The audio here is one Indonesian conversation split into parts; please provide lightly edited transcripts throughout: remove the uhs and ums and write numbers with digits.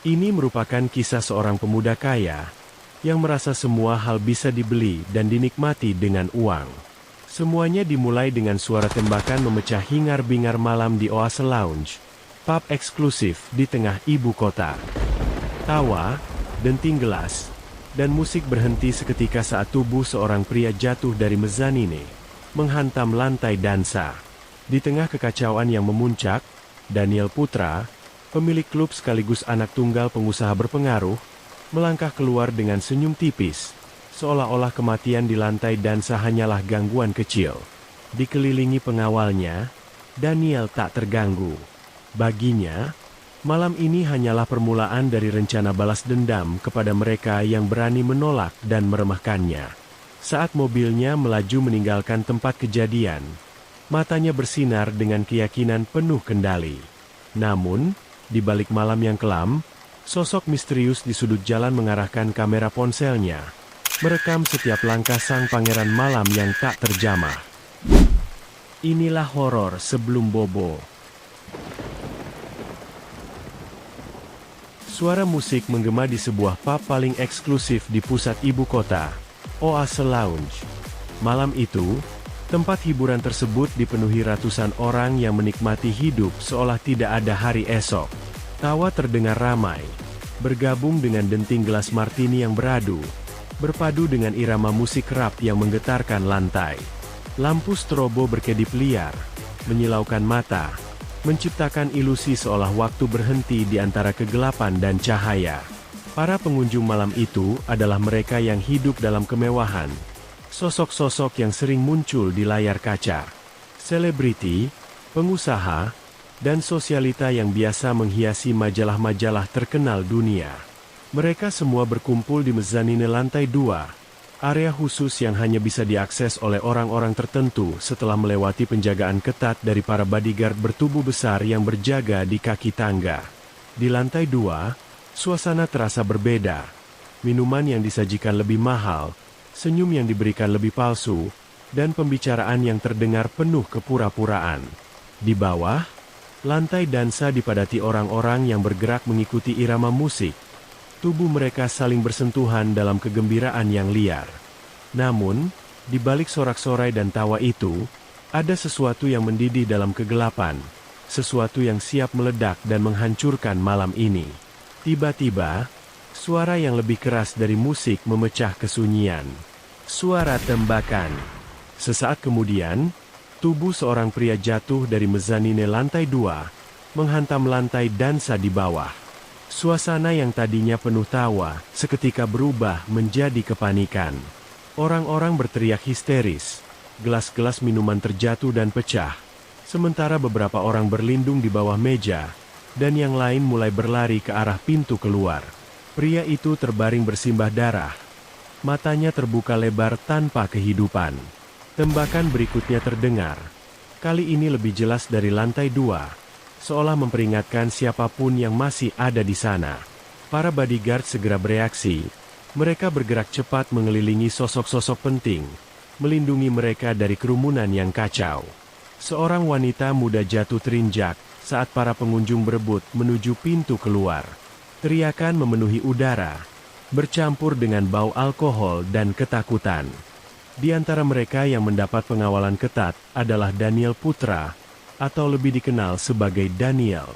Ini merupakan kisah seorang pemuda kaya, yang merasa semua hal bisa dibeli dan dinikmati dengan uang. Semuanya dimulai dengan suara tembakan memecah hingar-bingar malam di Oase Lounge, pub eksklusif di tengah ibu kota. Tawa, denting gelas, dan musik berhenti seketika saat tubuh seorang pria jatuh dari mezanine, menghantam lantai dansa. Di tengah kekacauan yang memuncak, Daniel Putra, pemilik klub sekaligus anak tunggal pengusaha berpengaruh, melangkah keluar dengan senyum tipis, seolah-olah kematian di lantai dansa hanyalah gangguan kecil. Dikelilingi pengawalnya, Daniel tak terganggu. Baginya, malam ini hanyalah permulaan dari rencana balas dendam kepada mereka yang berani menolak dan meremehkannya. Saat mobilnya melaju meninggalkan tempat kejadian, matanya bersinar dengan keyakinan penuh kendali. Namun, di balik malam yang kelam, sosok misterius di sudut jalan mengarahkan kamera ponselnya, merekam setiap langkah sang pangeran malam yang tak terjamah. Inilah horor sebelum bobo. Suara musik menggema di sebuah pub paling eksklusif di pusat ibu kota, Oase Lounge. Malam itu, tempat hiburan tersebut dipenuhi ratusan orang yang menikmati hidup seolah tidak ada hari esok. Tawa terdengar ramai, bergabung dengan denting gelas martini yang beradu, berpadu dengan irama musik rap yang menggetarkan lantai. Lampu strobo berkedip liar, menyilaukan mata, menciptakan ilusi seolah waktu berhenti di antara kegelapan dan cahaya. Para pengunjung malam itu adalah mereka yang hidup dalam kemewahan. Sosok-sosok yang sering muncul di layar kaca. Selebriti, pengusaha, dan sosialita yang biasa menghiasi majalah-majalah terkenal dunia. Mereka semua berkumpul di mezanine lantai 2, area khusus yang hanya bisa diakses oleh orang-orang tertentu setelah melewati penjagaan ketat dari para bodyguard bertubuh besar yang berjaga di kaki tangga. Di lantai 2, suasana terasa berbeda. Minuman yang disajikan lebih mahal, senyum yang diberikan lebih palsu, dan pembicaraan yang terdengar penuh kepura-puraan. Di bawah, lantai dansa dipadati orang-orang yang bergerak mengikuti irama musik. Tubuh mereka saling bersentuhan dalam kegembiraan yang liar. Namun, di balik sorak-sorai dan tawa itu, ada sesuatu yang mendidih dalam kegelapan, sesuatu yang siap meledak dan menghancurkan malam ini. Tiba-tiba, suara yang lebih keras dari musik memecah kesunyian. Suara tembakan. Sesaat kemudian, tubuh seorang pria jatuh dari mezanine lantai 2, menghantam lantai dansa di bawah. Suasana yang tadinya penuh tawa, seketika berubah menjadi kepanikan. Orang-orang berteriak histeris, gelas-gelas minuman terjatuh dan pecah, sementara beberapa orang berlindung di bawah meja, dan yang lain mulai berlari ke arah pintu keluar. Pria itu terbaring bersimbah darah. Matanya terbuka lebar tanpa kehidupan. Tembakan berikutnya terdengar. Kali ini lebih jelas dari lantai 2, seolah memperingatkan siapapun yang masih ada di sana. Para bodyguard segera bereaksi. Mereka bergerak cepat mengelilingi sosok-sosok penting, melindungi mereka dari kerumunan yang kacau. Seorang wanita muda jatuh terinjak saat para pengunjung berebut menuju pintu keluar. Teriakan memenuhi udara, bercampur dengan bau alkohol dan ketakutan. Di antara mereka yang mendapat pengawalan ketat adalah Daniel Putra, atau lebih dikenal sebagai Daniel.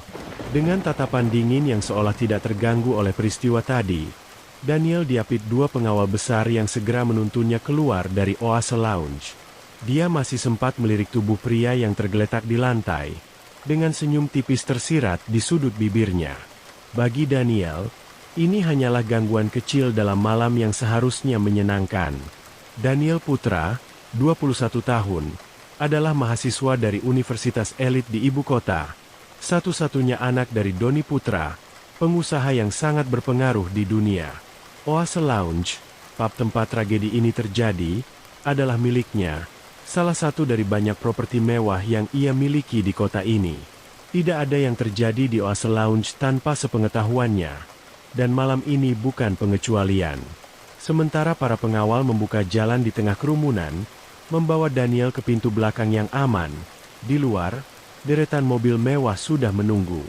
Dengan tatapan dingin yang seolah tidak terganggu oleh peristiwa tadi, Daniel diapit dua pengawal besar yang segera menuntunnya keluar dari Oase Lounge. Dia masih sempat melirik tubuh pria yang tergeletak di lantai, dengan senyum tipis tersirat di sudut bibirnya. Bagi Daniel, ini hanyalah gangguan kecil dalam malam yang seharusnya menyenangkan. Daniel Putra, 21 tahun, adalah mahasiswa dari universitas elit di ibu kota. Satu-satunya anak dari Doni Putra, pengusaha yang sangat berpengaruh di dunia. Oase Lounge, pub tempat tragedi ini terjadi, adalah miliknya. Salah satu dari banyak properti mewah yang ia miliki di kota ini. Tidak ada yang terjadi di Oase Lounge tanpa sepengetahuannya. Dan malam ini bukan pengecualian. Sementara para pengawal membuka jalan di tengah kerumunan, membawa Daniel ke pintu belakang yang aman. Di luar, deretan mobil mewah sudah menunggu.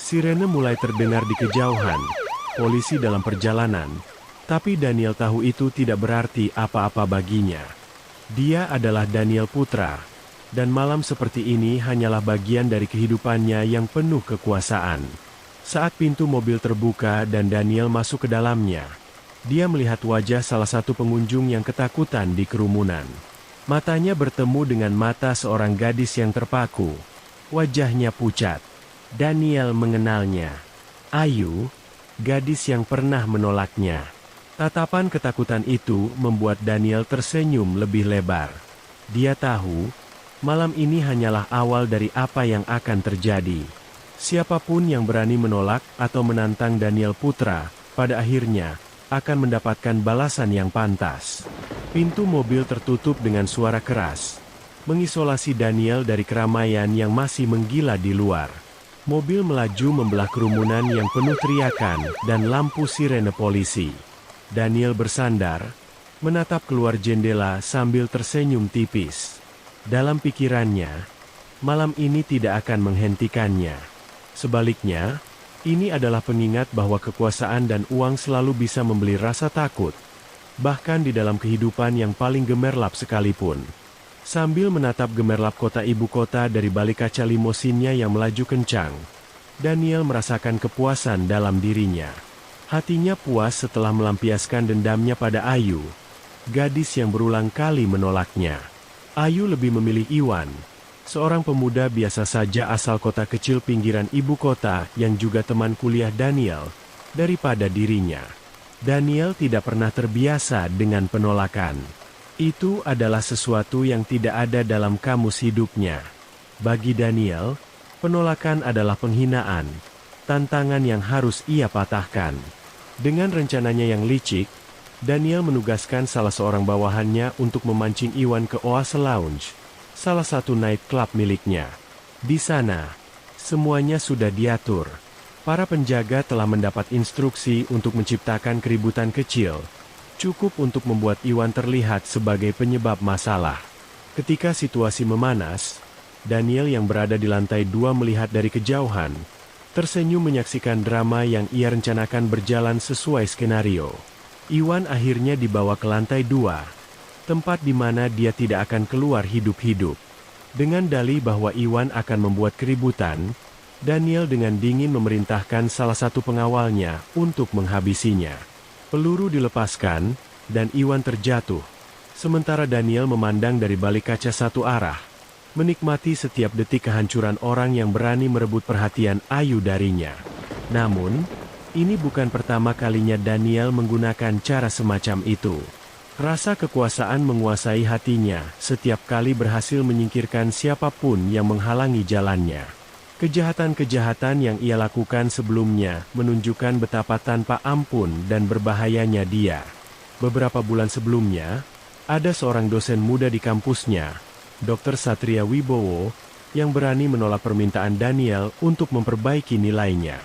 Sirene mulai terdengar di kejauhan, polisi dalam perjalanan, tapi Daniel tahu itu tidak berarti apa-apa baginya. Dia adalah Daniel Putra, dan malam seperti ini hanyalah bagian dari kehidupannya yang penuh kekuasaan. Saat pintu mobil terbuka dan Daniel masuk ke dalamnya, dia melihat wajah salah satu pengunjung yang ketakutan di kerumunan. Matanya bertemu dengan mata seorang gadis yang terpaku. Wajahnya pucat. Daniel mengenalnya. Ayu, gadis yang pernah menolaknya. Tatapan ketakutan itu membuat Daniel tersenyum lebih lebar. Dia tahu, malam ini hanyalah awal dari apa yang akan terjadi. Siapapun yang berani menolak atau menantang Daniel Putra, pada akhirnya, akan mendapatkan balasan yang pantas. Pintu mobil tertutup dengan suara keras, mengisolasi Daniel dari keramaian yang masih menggila di luar. Mobil melaju membelah kerumunan yang penuh teriakan dan lampu sirene polisi. Daniel bersandar, menatap keluar jendela sambil tersenyum tipis. Dalam pikirannya, malam ini tidak akan menghentikannya. Sebaliknya, ini adalah pengingat bahwa kekuasaan dan uang selalu bisa membeli rasa takut, bahkan di dalam kehidupan yang paling gemerlap sekalipun. Sambil menatap gemerlap kota ibu kota dari balik kaca limosinnya yang melaju kencang, Daniel merasakan kepuasan dalam dirinya. Hatinya puas setelah melampiaskan dendamnya pada Ayu, gadis yang berulang kali menolaknya. Ayu lebih memilih Iwan, seorang pemuda biasa saja asal kota kecil pinggiran ibu kota yang juga teman kuliah Daniel, daripada dirinya. Daniel tidak pernah terbiasa dengan penolakan. Itu adalah sesuatu yang tidak ada dalam kamus hidupnya. Bagi Daniel, penolakan adalah penghinaan, tantangan yang harus ia patahkan. Dengan rencananya yang licik, Daniel menugaskan salah seorang bawahannya untuk memancing Iwan ke Oase Lounge, salah satu nightclub miliknya. Di sana, semuanya sudah diatur. Para penjaga telah mendapat instruksi untuk menciptakan keributan kecil, cukup untuk membuat Iwan terlihat sebagai penyebab masalah. Ketika situasi memanas, Daniel yang berada di lantai 2 melihat dari kejauhan, tersenyum menyaksikan drama yang ia rencanakan berjalan sesuai skenario. Iwan akhirnya dibawa ke lantai 2, tempat di mana dia tidak akan keluar hidup-hidup. Dengan dalih bahwa Iwan akan membuat keributan, Daniel dengan dingin memerintahkan salah satu pengawalnya untuk menghabisinya. Peluru dilepaskan, dan Iwan terjatuh. Sementara Daniel memandang dari balik kaca satu arah, menikmati setiap detik kehancuran orang yang berani merebut perhatian Ayu darinya. Namun, ini bukan pertama kalinya Daniel menggunakan cara semacam itu. Rasa kekuasaan menguasai hatinya setiap kali berhasil menyingkirkan siapapun yang menghalangi jalannya. Kejahatan-kejahatan yang ia lakukan sebelumnya menunjukkan betapa tanpa ampun dan berbahayanya dia. Beberapa bulan sebelumnya, ada seorang dosen muda di kampusnya, Dr. Satria Wibowo, yang berani menolak permintaan Daniel untuk memperbaiki nilainya.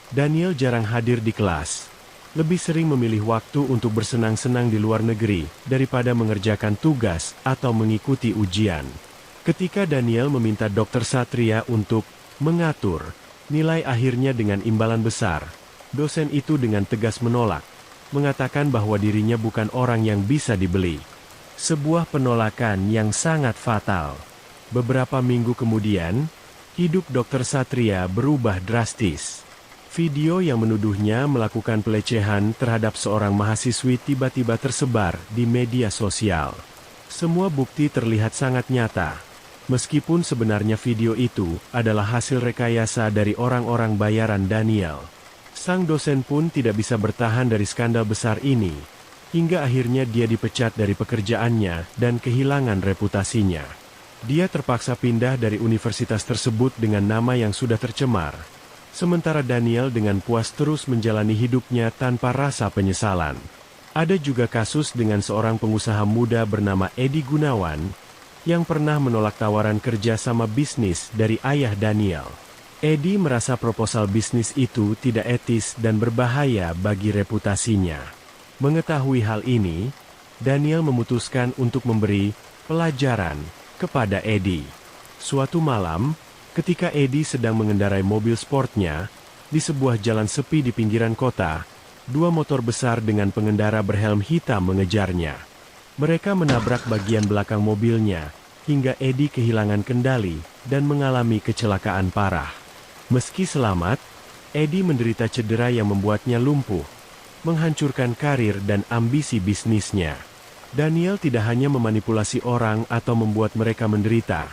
Daniel jarang hadir di kelas, lebih sering memilih waktu untuk bersenang-senang di luar negeri daripada mengerjakan tugas atau mengikuti ujian. Ketika Daniel meminta Dr. Satria untuk mengatur nilai akhirnya dengan imbalan besar, dosen itu dengan tegas menolak, mengatakan bahwa dirinya bukan orang yang bisa dibeli. Sebuah penolakan yang sangat fatal. Beberapa minggu kemudian, hidup Dr. Satria berubah drastis. Video yang menuduhnya melakukan pelecehan terhadap seorang mahasiswi tiba-tiba tersebar di media sosial. Semua bukti terlihat sangat nyata. Meskipun sebenarnya video itu adalah hasil rekayasa dari orang-orang bayaran Daniel. Sang dosen pun tidak bisa bertahan dari skandal besar ini, hingga akhirnya dia dipecat dari pekerjaannya dan kehilangan reputasinya. Dia terpaksa pindah dari universitas tersebut dengan nama yang sudah tercemar. Sementara Daniel dengan puas terus menjalani hidupnya tanpa rasa penyesalan. Ada juga kasus dengan seorang pengusaha muda bernama Edi Gunawan, yang pernah menolak tawaran kerja sama bisnis dari ayah Daniel. Edi merasa proposal bisnis itu tidak etis dan berbahaya bagi reputasinya. Mengetahui hal ini, Daniel memutuskan untuk memberi pelajaran kepada Edi. Suatu malam, ketika Edi sedang mengendarai mobil sportnya, Di sebuah jalan sepi di pinggiran kota, dua motor besar dengan pengendara berhelm hitam mengejarnya. Mereka menabrak bagian belakang mobilnya, hingga Eddie kehilangan kendali dan mengalami kecelakaan parah. Meski selamat, Eddie menderita cedera yang membuatnya lumpuh, menghancurkan karir dan ambisi bisnisnya. Daniel tidak hanya memanipulasi orang atau membuat mereka menderita.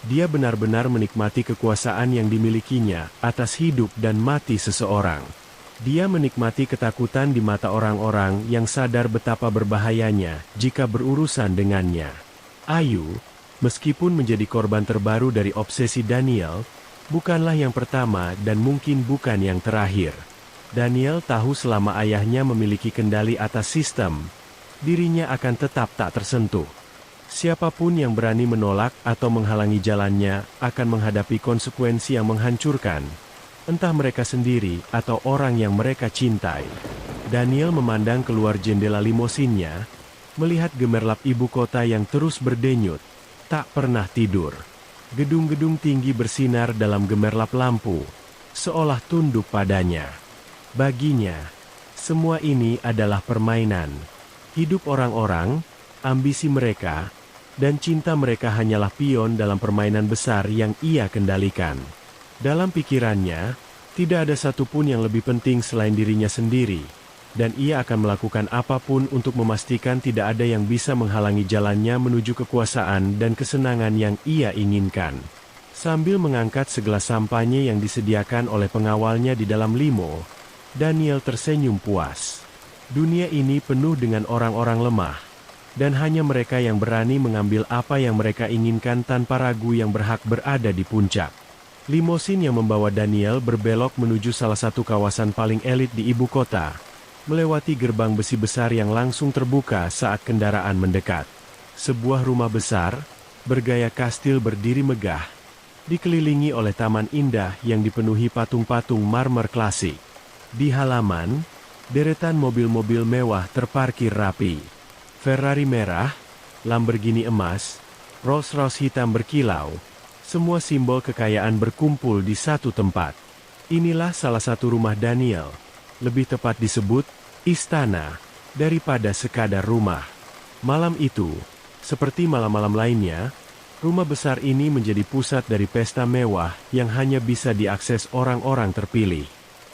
Dia benar-benar menikmati kekuasaan yang dimilikinya atas hidup dan mati seseorang. Dia menikmati ketakutan di mata orang-orang yang sadar betapa berbahayanya jika berurusan dengannya. Ayu, meskipun menjadi korban terbaru dari obsesi Daniel, bukanlah yang pertama dan mungkin bukan yang terakhir. Daniel tahu selama ayahnya memiliki kendali atas sistem, dirinya akan tetap tak tersentuh. Siapapun yang berani menolak atau menghalangi jalannya akan menghadapi konsekuensi yang menghancurkan, entah mereka sendiri atau orang yang mereka cintai. Daniel memandang keluar jendela limosinnya, melihat gemerlap ibu kota yang terus berdenyut, tak pernah tidur. Gedung-gedung tinggi bersinar dalam gemerlap lampu, seolah tunduk padanya. Baginya, semua ini adalah permainan. Hidup orang-orang, ambisi mereka, dan cinta mereka hanyalah pion dalam permainan besar yang ia kendalikan. Dalam pikirannya, tidak ada satupun yang lebih penting selain dirinya sendiri, dan ia akan melakukan apapun untuk memastikan tidak ada yang bisa menghalangi jalannya menuju kekuasaan dan kesenangan yang ia inginkan. Sambil mengangkat segelas sampanye yang disediakan oleh pengawalnya di dalam limo, Daniel tersenyum puas. Dunia ini penuh dengan orang-orang lemah, dan hanya mereka yang berani mengambil apa yang mereka inginkan tanpa ragu yang berhak berada di puncak. Limosin yang membawa Daniel berbelok menuju salah satu kawasan paling elit di ibu kota, melewati gerbang besi besar yang langsung terbuka saat kendaraan mendekat. Sebuah rumah besar, bergaya kastil berdiri megah, dikelilingi oleh taman indah yang dipenuhi patung-patung marmer klasik. Di halaman, deretan mobil-mobil mewah terparkir rapi. Ferrari merah, Lamborghini emas, Rolls-Royce hitam berkilau, semua simbol kekayaan berkumpul di satu tempat. Inilah salah satu rumah Daniel, lebih tepat disebut istana, daripada sekadar rumah. Malam itu, seperti malam-malam lainnya, rumah besar ini menjadi pusat dari pesta mewah yang hanya bisa diakses orang-orang terpilih.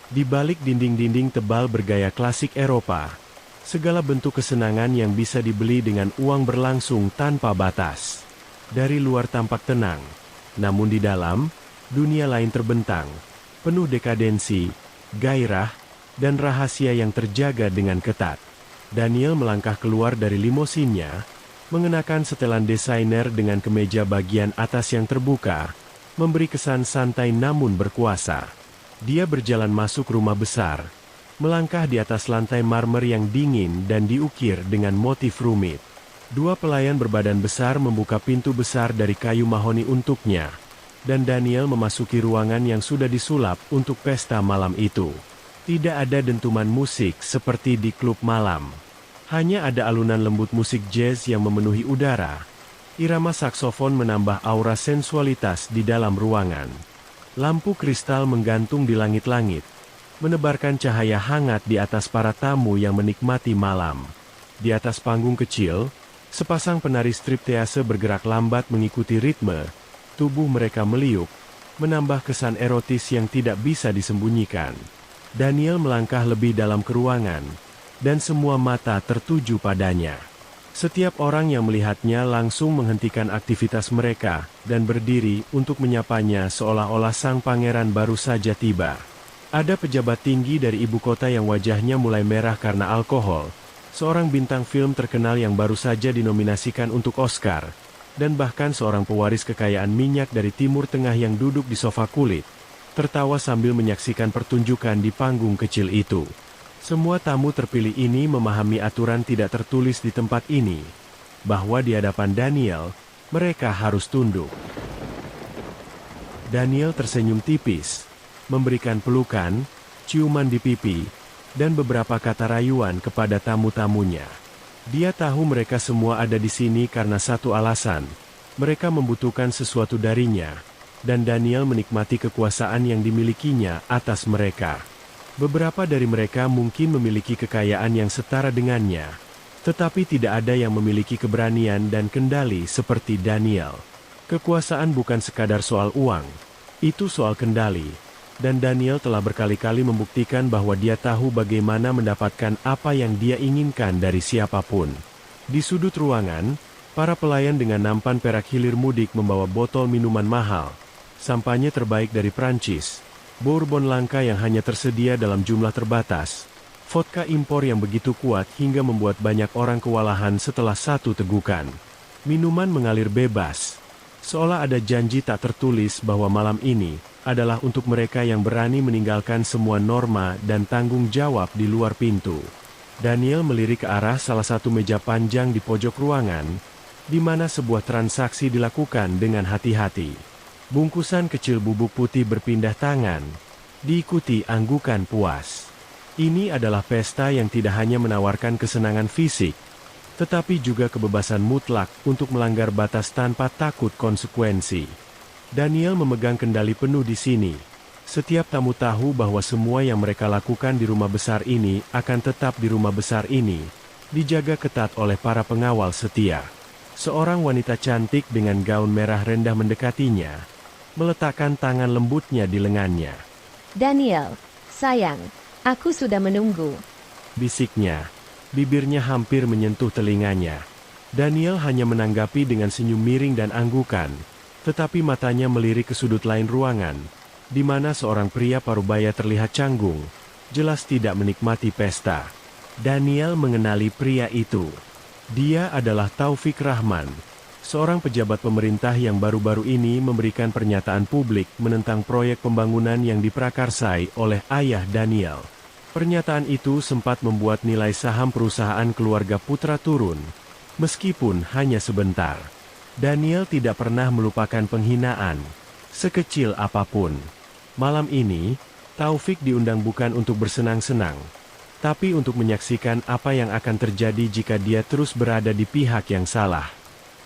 Di balik dinding-dinding tebal bergaya klasik Eropa, segala bentuk kesenangan yang bisa dibeli dengan uang berlangsung tanpa batas. Dari luar tampak tenang, namun di dalam, dunia lain terbentang, penuh dekadensi, gairah, dan rahasia yang terjaga dengan ketat. Daniel melangkah keluar dari limosinnya, mengenakan setelan desainer dengan kemeja bagian atas yang terbuka, memberi kesan santai namun berkuasa. Dia berjalan masuk rumah besar, melangkah di atas lantai marmer yang dingin dan diukir dengan motif rumit. Dua pelayan berbadan besar membuka pintu besar dari kayu mahoni untuknya, dan Daniel memasuki ruangan yang sudah disulap untuk pesta malam itu. Tidak ada dentuman musik seperti di klub malam. Hanya ada alunan lembut musik jazz yang memenuhi udara. Irama saksofon menambah aura sensualitas di dalam ruangan. Lampu kristal menggantung di langit-langit, menebarkan cahaya hangat di atas para tamu yang menikmati malam. Di atas panggung kecil, sepasang penari striptease bergerak lambat mengikuti ritme, tubuh mereka meliuk, menambah kesan erotis yang tidak bisa disembunyikan. Daniel melangkah lebih dalam ke ruangan, dan semua mata tertuju padanya. Setiap orang yang melihatnya langsung menghentikan aktivitas mereka, dan berdiri untuk menyapanya seolah-olah sang pangeran baru saja tiba. Ada pejabat tinggi dari ibu kota yang wajahnya mulai merah karena alkohol, seorang bintang film terkenal yang baru saja dinominasikan untuk Oscar, dan bahkan seorang pewaris kekayaan minyak dari Timur Tengah yang duduk di sofa kulit, tertawa sambil menyaksikan pertunjukan di panggung kecil itu. Semua tamu terpilih ini memahami aturan tidak tertulis di tempat ini, bahwa di hadapan Daniel, mereka harus tunduk. Daniel tersenyum tipis, memberikan pelukan, ciuman di pipi, dan beberapa kata rayuan kepada tamu-tamunya. Dia tahu mereka semua ada di sini karena satu alasan, mereka membutuhkan sesuatu darinya, dan Daniel menikmati kekuasaan yang dimilikinya atas mereka. Beberapa dari mereka mungkin memiliki kekayaan yang setara dengannya, tetapi tidak ada yang memiliki keberanian dan kendali seperti Daniel. Kekuasaan bukan sekadar soal uang, itu soal kendali, dan Daniel telah berkali-kali membuktikan bahwa dia tahu bagaimana mendapatkan apa yang dia inginkan dari siapapun. Di sudut ruangan, para pelayan dengan nampan perak hilir mudik membawa botol minuman mahal, sampanye terbaik dari Prancis, bourbon langka yang hanya tersedia dalam jumlah terbatas, vodka impor yang begitu kuat hingga membuat banyak orang kewalahan setelah satu tegukan. Minuman mengalir bebas, seolah ada janji tak tertulis bahwa malam ini adalah untuk mereka yang berani meninggalkan semua norma dan tanggung jawab di luar pintu. Daniel melirik ke arah salah satu meja panjang di pojok ruangan, di mana sebuah transaksi dilakukan dengan hati-hati. Bungkusan kecil bubuk putih berpindah tangan, diikuti anggukan puas. Ini adalah pesta yang tidak hanya menawarkan kesenangan fisik, tetapi juga kebebasan mutlak untuk melanggar batas tanpa takut konsekuensi. Daniel memegang kendali penuh di sini. Setiap tamu tahu bahwa semua yang mereka lakukan di rumah besar ini akan tetap di rumah besar ini, dijaga ketat oleh para pengawal setia. Seorang wanita cantik dengan gaun merah rendah mendekatinya, meletakkan tangan lembutnya di lengannya. Daniel, sayang, aku sudah menunggu. Bisiknya, bibirnya hampir menyentuh telinganya. Daniel hanya menanggapi dengan senyum miring dan anggukan, tetapi matanya melirik ke sudut lain ruangan, di mana seorang pria parubaya terlihat canggung, jelas tidak menikmati pesta. Daniel mengenali pria itu. Dia adalah Taufik Rahman, seorang pejabat pemerintah yang baru-baru ini memberikan pernyataan publik menentang proyek pembangunan yang diprakarsai oleh ayah Daniel. Pernyataan itu sempat membuat nilai saham perusahaan keluarga Putra turun, meskipun hanya sebentar. Daniel tidak pernah melupakan penghinaan, sekecil apapun. Malam ini, Taufik diundang bukan untuk bersenang-senang, tapi untuk menyaksikan apa yang akan terjadi jika dia terus berada di pihak yang salah.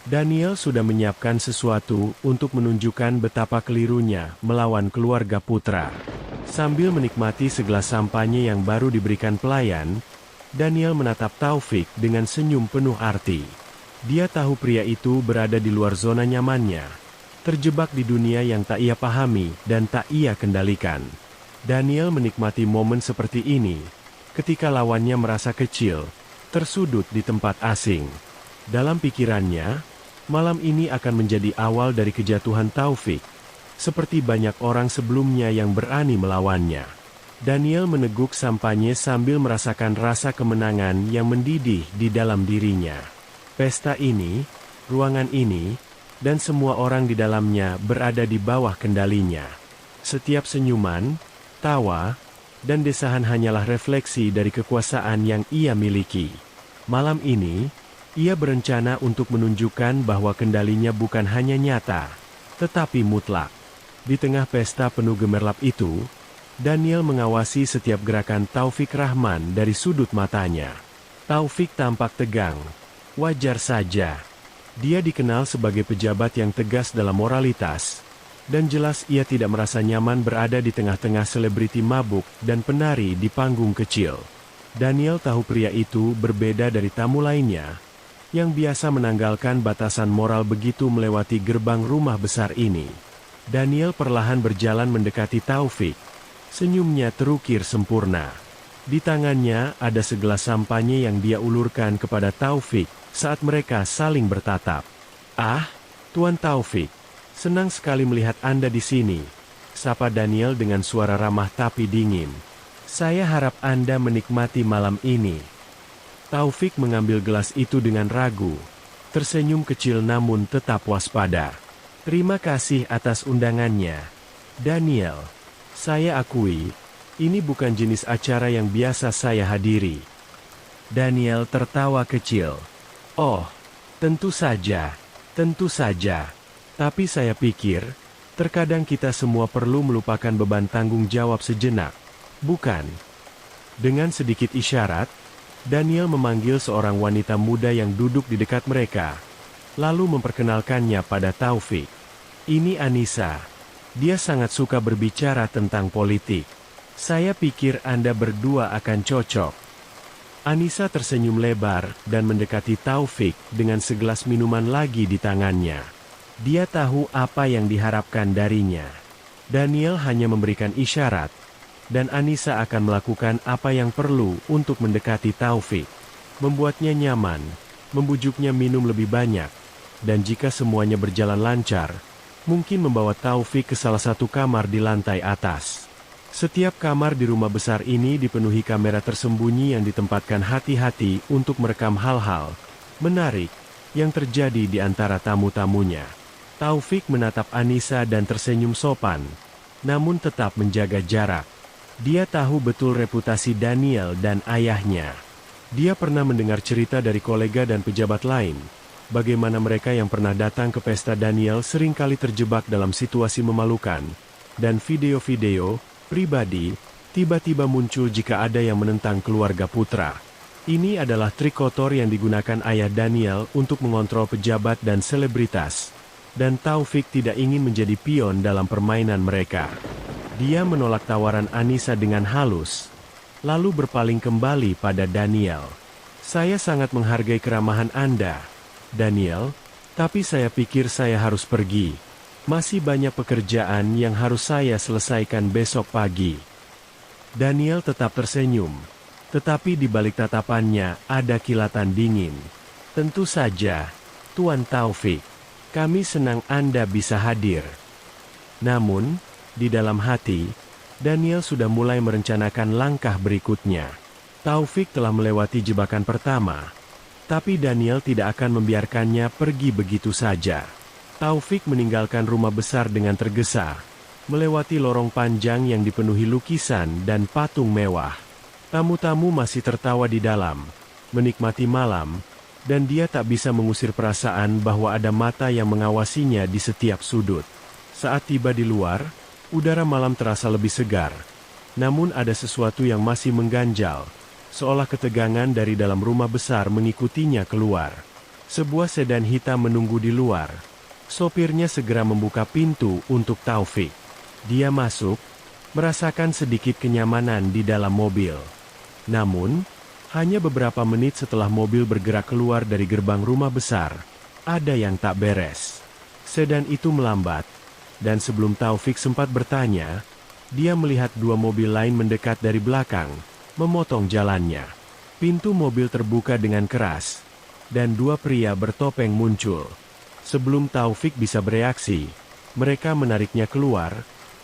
Daniel sudah menyiapkan sesuatu untuk menunjukkan betapa kelirunya melawan keluarga Putra. Sambil menikmati segelas sampanye yang baru diberikan pelayan, Daniel menatap Taufik dengan senyum penuh arti. Dia tahu pria itu berada di luar zona nyamannya, terjebak di dunia yang tak ia pahami dan tak ia kendalikan. Daniel menikmati momen seperti ini, ketika lawannya merasa kecil, tersudut di tempat asing. Dalam pikirannya, malam ini akan menjadi awal dari kejatuhan Taufik, seperti banyak orang sebelumnya yang berani melawannya. Daniel meneguk sampanye sambil merasakan rasa kemenangan yang mendidih di dalam dirinya. Pesta ini, ruangan ini, dan semua orang di dalamnya berada di bawah kendalinya. Setiap senyuman, tawa, dan desahan hanyalah refleksi dari kekuasaan yang ia miliki. Malam ini, ia berencana untuk menunjukkan bahwa kendalinya bukan hanya nyata, tetapi mutlak. Di tengah pesta penuh gemerlap itu, Daniel mengawasi setiap gerakan Taufik Rahman dari sudut matanya. Taufik tampak tegang. Wajar saja. Dia dikenal sebagai pejabat yang tegas dalam moralitas, dan jelas ia tidak merasa nyaman berada di tengah-tengah selebriti mabuk dan penari di panggung kecil. Daniel tahu pria itu berbeda dari tamu lainnya, yang biasa menanggalkan batasan moral begitu melewati gerbang rumah besar ini. Daniel perlahan berjalan mendekati Taufik. Senyumnya terukir sempurna. Di tangannya ada segelas sampanye yang dia ulurkan kepada Taufik saat mereka saling bertatap. "Ah, Tuan Taufik, senang sekali melihat Anda di sini," sapa Daniel dengan suara ramah tapi dingin. "Saya harap Anda menikmati malam ini." Taufik mengambil gelas itu dengan ragu, tersenyum kecil namun tetap waspada. "Terima kasih atas undangannya, Daniel. Saya akui, ini bukan jenis acara yang biasa saya hadiri." Daniel tertawa kecil. "Oh, tentu saja, tentu saja. Tapi saya pikir, terkadang kita semua perlu melupakan beban tanggung jawab sejenak, bukan?" Dengan sedikit isyarat, Daniel memanggil seorang wanita muda yang duduk di dekat mereka, lalu memperkenalkannya pada Taufik. "Ini Anissa, Dia sangat suka berbicara tentang politik. Saya pikir Anda berdua akan cocok. Anissa tersenyum lebar dan mendekati Taufik dengan segelas minuman lagi di tangannya. Dia tahu apa yang diharapkan darinya. Daniel hanya memberikan isyarat, dan Anissa akan melakukan apa yang perlu untuk mendekati Taufik. Membuatnya nyaman, membujuknya minum lebih banyak, dan jika semuanya berjalan lancar, mungkin membawa Taufik ke salah satu kamar di lantai atas. Setiap kamar di rumah besar ini dipenuhi kamera tersembunyi yang ditempatkan hati-hati untuk merekam hal-hal menarik yang terjadi di antara tamu-tamunya. Taufik menatap Anissa dan tersenyum sopan, namun tetap menjaga jarak. Dia tahu betul reputasi Daniel dan ayahnya. Dia pernah mendengar cerita dari kolega dan pejabat lain, bagaimana mereka yang pernah datang ke pesta Daniel seringkali terjebak dalam situasi memalukan, dan video-video pribadi tiba-tiba muncul jika ada yang menentang keluarga putra. Ini adalah trik kotor yang digunakan ayah Daniel untuk mengontrol pejabat dan selebritas, dan Taufik tidak ingin menjadi pion dalam permainan mereka. Dia menolak tawaran Anissa dengan halus, lalu berpaling kembali pada Daniel. Saya sangat menghargai keramahan Anda, Daniel, tapi saya pikir saya harus pergi. Masih banyak pekerjaan yang harus saya selesaikan besok pagi. Daniel tetap tersenyum, tetapi di balik tatapannya ada kilatan dingin. Tentu saja, Tuan Taufik, kami senang Anda bisa hadir. Namun, di dalam hati, Daniel sudah mulai merencanakan langkah berikutnya. Taufik telah melewati jebakan pertama, tapi Daniel tidak akan membiarkannya pergi begitu saja. Taufik meninggalkan rumah besar dengan tergesa, melewati lorong panjang yang dipenuhi lukisan dan patung mewah. Tamu-tamu masih tertawa di dalam, menikmati malam, dan dia tak bisa mengusir perasaan bahwa ada mata yang mengawasinya di setiap sudut. Saat tiba di luar, udara malam terasa lebih segar, namun ada sesuatu yang masih mengganjal, seolah ketegangan dari dalam rumah besar mengikutinya keluar. Sebuah sedan hitam menunggu di luar. Sopirnya segera membuka pintu untuk Taufik. Dia masuk, merasakan sedikit kenyamanan di dalam mobil. Namun, hanya beberapa menit setelah mobil bergerak keluar dari gerbang rumah besar, ada yang tak beres. Sedan itu melambat, dan sebelum Taufik sempat bertanya, dia melihat dua mobil lain mendekat dari belakang, memotong jalannya. Pintu mobil terbuka dengan keras, dan dua pria bertopeng muncul. Sebelum Taufik bisa bereaksi, mereka menariknya keluar,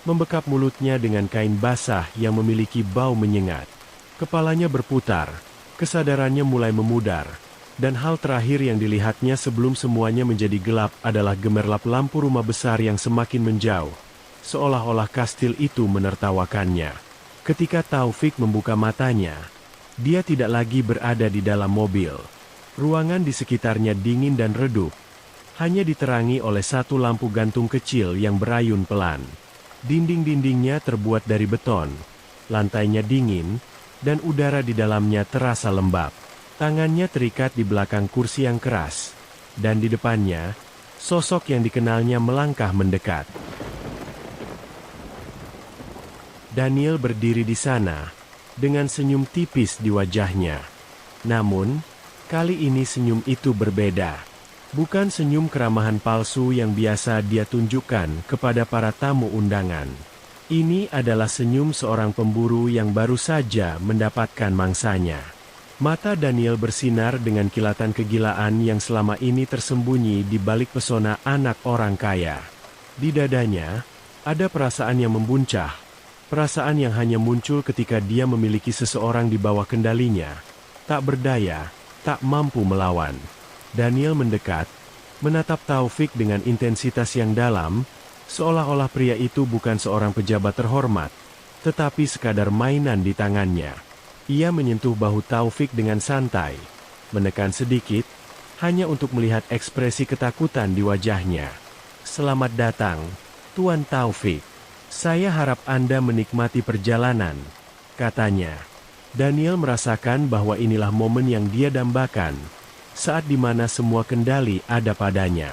membekap mulutnya dengan kain basah yang memiliki bau menyengat. Kepalanya berputar, kesadarannya mulai memudar, dan hal terakhir yang dilihatnya sebelum semuanya menjadi gelap adalah gemerlap lampu rumah besar yang semakin menjauh, seolah-olah kastil itu menertawakannya. Ketika Taufik membuka matanya, dia tidak lagi berada di dalam mobil. Ruangan di sekitarnya dingin dan redup, hanya diterangi oleh satu lampu gantung kecil yang berayun pelan. Dinding-dindingnya terbuat dari beton, lantainya dingin, dan udara di dalamnya terasa lembab. Tangannya terikat di belakang kursi yang keras, dan di depannya, sosok yang dikenalnya melangkah mendekat. Daniel berdiri di sana, dengan senyum tipis di wajahnya. Namun, kali ini senyum itu berbeda. Bukan senyum keramahan palsu yang biasa dia tunjukkan kepada para tamu undangan. Ini adalah senyum seorang pemburu yang baru saja mendapatkan mangsanya. Mata Daniel bersinar dengan kilatan kegilaan yang selama ini tersembunyi di balik pesona anak orang kaya. Di dadanya, ada perasaan yang membuncah, perasaan yang hanya muncul ketika dia memiliki seseorang di bawah kendalinya, tak berdaya, tak mampu melawan. Daniel mendekat, menatap Taufik dengan intensitas yang dalam, seolah-olah pria itu bukan seorang pejabat terhormat, tetapi sekadar mainan di tangannya. Ia menyentuh bahu Taufik dengan santai, menekan sedikit, hanya untuk melihat ekspresi ketakutan di wajahnya. "Selamat datang, Tuan Taufik. Saya harap Anda menikmati perjalanan," katanya. Daniel merasakan bahwa inilah momen yang dia dambakan, saat dimana semua kendali ada padanya.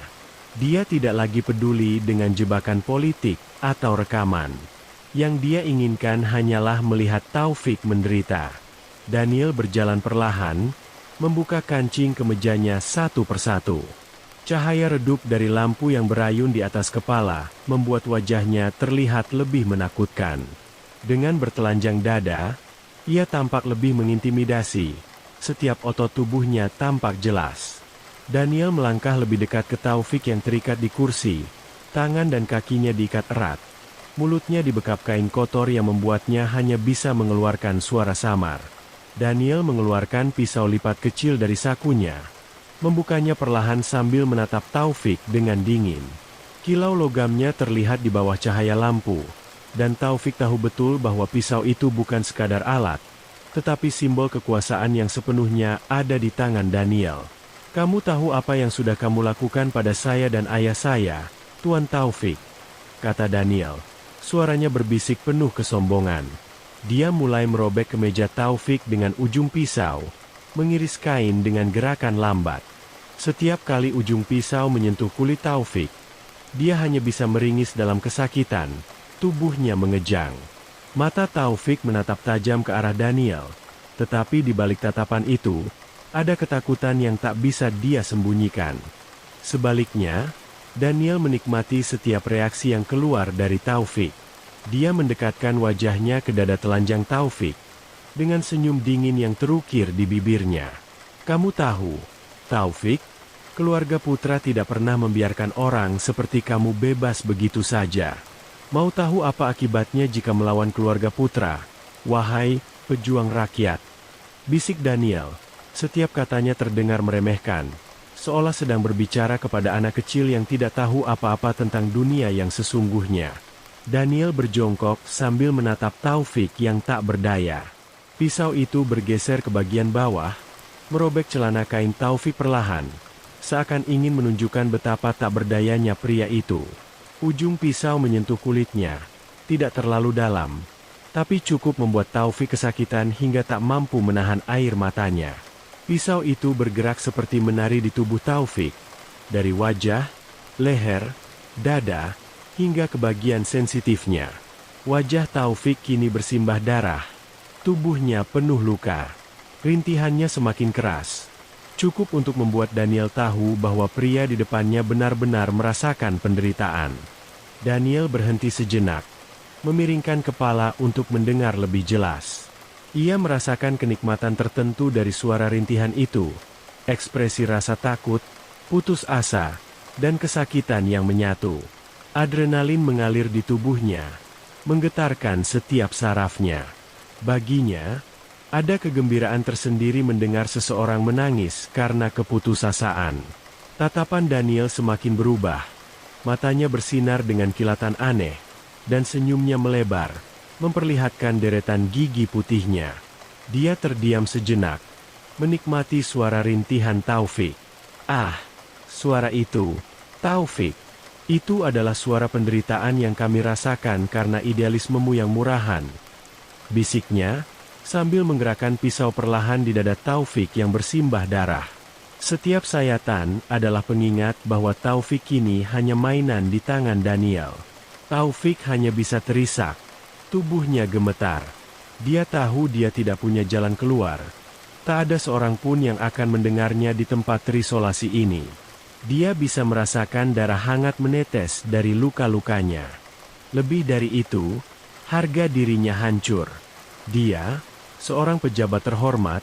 Dia tidak lagi peduli dengan jebakan politik atau rekaman. Yang dia inginkan hanyalah melihat Taufik menderita. Daniel berjalan perlahan, membuka kancing kemejanya satu persatu. Cahaya redup dari lampu yang berayun di atas kepala, membuat wajahnya terlihat lebih menakutkan. Dengan bertelanjang dada, ia tampak lebih mengintimidasi. Setiap otot tubuhnya tampak jelas. Daniel melangkah lebih dekat ke Taufik yang terikat di kursi. Tangan dan kakinya diikat erat. Mulutnya dibekap kain kotor yang membuatnya hanya bisa mengeluarkan suara samar. Daniel mengeluarkan pisau lipat kecil dari sakunya. Membukanya perlahan sambil menatap Taufik dengan dingin. Kilau logamnya terlihat di bawah cahaya lampu. Dan Taufik tahu betul bahwa pisau itu bukan sekadar alat, tetapi simbol kekuasaan yang sepenuhnya ada di tangan Daniel. "Kamu tahu apa yang sudah kamu lakukan pada saya dan ayah saya, Tuan Taufik," kata Daniel. Suaranya berbisik penuh kesombongan. Dia mulai merobek kemeja Taufik dengan ujung pisau, mengiris kain dengan gerakan lambat. Setiap kali ujung pisau menyentuh kulit Taufik, dia hanya bisa meringis dalam kesakitan, tubuhnya mengejang. Mata Taufik menatap tajam ke arah Daniel, tetapi di balik tatapan itu, ada ketakutan yang tak bisa dia sembunyikan. Sebaliknya, Daniel menikmati setiap reaksi yang keluar dari Taufik. Dia mendekatkan wajahnya ke dada telanjang Taufik, dengan senyum dingin yang terukir di bibirnya. "Kamu tahu, Taufik, keluarga putra tidak pernah membiarkan orang seperti kamu bebas begitu saja. Mau tahu apa akibatnya jika melawan keluarga putra, wahai pejuang rakyat?" Bisik Daniel. Setiap katanya terdengar meremehkan, seolah sedang berbicara kepada anak kecil yang tidak tahu apa-apa tentang dunia yang sesungguhnya. Daniel berjongkok sambil menatap Taufik yang tak berdaya. Pisau itu bergeser ke bagian bawah, merobek celana kain Taufik perlahan, seakan ingin menunjukkan betapa tak berdayanya pria itu. Ujung pisau menyentuh kulitnya, tidak terlalu dalam, tapi cukup membuat Taufik kesakitan hingga tak mampu menahan air matanya. Pisau itu bergerak seperti menari di tubuh Taufik, dari wajah, leher, dada, hingga ke bagian sensitifnya. Wajah Taufik kini bersimbah darah, tubuhnya penuh luka. Rintihannya semakin keras, cukup untuk membuat Daniel tahu bahwa pria di depannya benar-benar merasakan penderitaan. Daniel berhenti sejenak, memiringkan kepala untuk mendengar lebih jelas. Ia merasakan kenikmatan tertentu dari suara rintihan itu, ekspresi rasa takut, putus asa, dan kesakitan yang menyatu. Adrenalin mengalir di tubuhnya, menggetarkan setiap sarafnya. Baginya, ada kegembiraan tersendiri mendengar seseorang menangis karena keputusasaan. Tatapan Daniel semakin berubah, matanya bersinar dengan kilatan aneh, dan senyumnya melebar, memperlihatkan deretan gigi putihnya. Dia terdiam sejenak, menikmati suara rintihan Taufik. "Ah, suara itu, Taufik. Itu adalah suara penderitaan yang kami rasakan karena idealismemu yang murahan," bisiknya, sambil menggerakkan pisau perlahan di dada Taufik yang bersimbah darah. Setiap sayatan adalah pengingat bahwa Taufik kini hanya mainan di tangan Daniel. Taufik hanya bisa terisak, tubuhnya gemetar. Dia tahu dia tidak punya jalan keluar. Tak ada seorang pun yang akan mendengarnya di tempat terisolasi ini. Dia bisa merasakan darah hangat menetes dari luka-lukanya. Lebih dari itu, harga dirinya hancur. Dia, seorang pejabat terhormat,